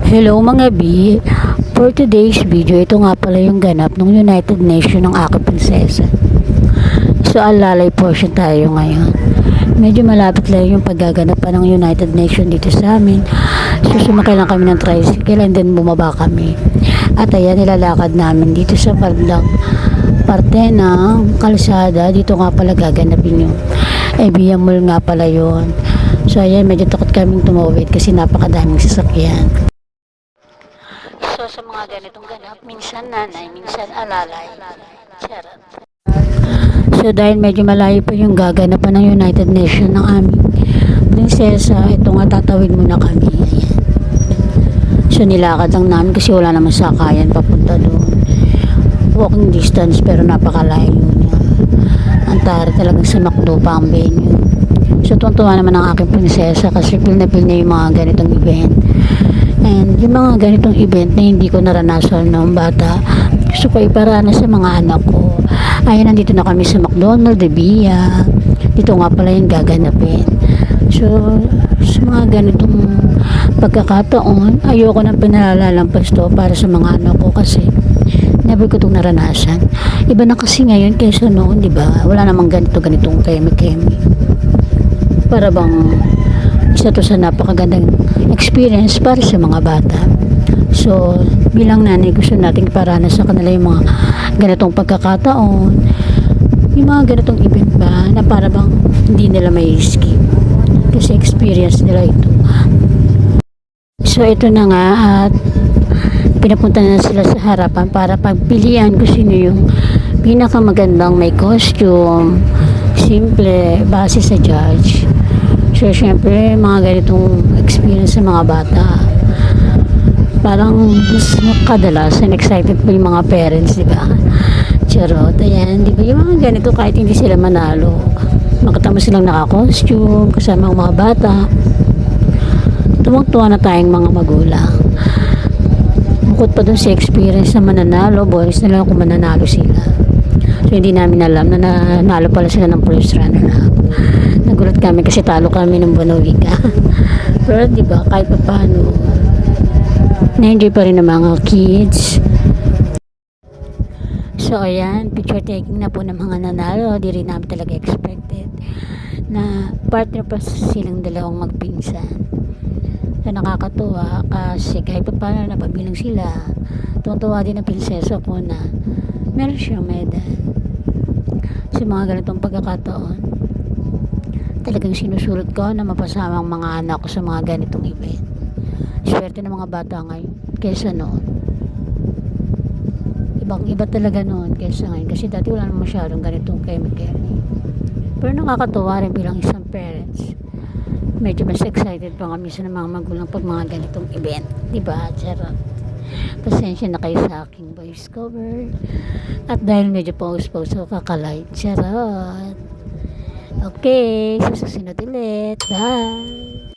Hello mga B, for today's video, ito nga pala yung ganap ng United Nations ng aking prinsesa. So alalay portion tayo ngayon. Medyo malapit lang yung paggaganap pa ng United Nations dito sa amin. So sumakay lang kami ng tricycle and then bumaba kami. At ayan, nilalakad namin dito sa bandang parte ng kalsada. Dito nga pala gaganapin yung Ebia Mall nga pala yun. So ayan, medyo takot kaming tumawid kasi napakadaming sasakyan. So sa mga ganitong ganap, minsan nanay, minsan alalay. Charot. So dahil medyo malayo pa yung gaganapan ng United Nations ng aming prinsesa, ito nga tatawid muna kami. Ayan. So nilakad lang namin kasi wala naman sakayan papunta doon. Walking distance pero napakalayo niya. Ang tara talagang simakdo pa ang venue. So tuwan-tuwa naman ang aking prinsesa kasi feel na yung mga ganitong event. And yung mga ganitong event na hindi ko naranasan noong bata, gusto ko iparanas sa mga anak ko. Ayun, nandito na kami sa McDonald's, Ebia. Dito nga pala yung gaganapin. So, sa mga ganitong pagkakataon, ayoko nang pinalalampas to para sa mga anak ko kasi never ko itong naranasan. Iba na kasi ngayon kaysa noon, di ba? Wala namang ganitong keme-keme. Para bang isa to sa napakagandang experience para sa mga bata. So, bilang nanay, gusto natin iparanas sa kanila yung mga ganitong pagkakataon, yung mga ganitong event ba na para bang hindi nila may skip kasi experience nila ito. So, ito na nga at pinapunta na sila sa harapan para pagpilian kung sino yung pinakamagandang may costume, simple, base sa judge. So, syempre, mga ganitong experience sa mga bata. Parang mas kadalasan excited pa yung mga parents, di ba? Charot, ayan, di ba? Yung mga ganito, kahit hindi sila manalo, makita mo silang naka-costume, kasama ang mga bata. Tuwang-tuwa na tayong mga magulang. Bukod pa dun sa experience na mananalo, boys na lang kung mananalo sila. So, hindi namin alam na nanalo pala sila ng first runner up. Nagulat kami kasi talo kami ng Bonawika. Pero diba, kahit pa paano, na-enjoy pa rin ng mga kids. So ayan, picture taking na po ng mga nanalo. Di rin namin talaga expected na partner pa silang dalawang magpinsan. So nakakatuwa kasi kahit pa paano napabilang sila. Tuwa din ang prinsesa ko na meron siyang medal. Sa mga ganitong pagkakataon, talagang sinusulot ko na mapasama ang mga anak ko sa mga ganitong event. Swerte ng mga bata ngayon kaysa noon. Ibang iba talaga noon kaysa ngayon kasi dati wala naman masyadong ganitong keme-keme. Pero nakakatuwa rin bilang isang parents. Medyo mas excited pa kami sa mga magulang pag mga ganitong event. Diba? Charot. Pasensya na kayo sa aking voice cover. At dahil medyo pause-pause ako kakalight. Charot. Okay, susunod ulit. Bye!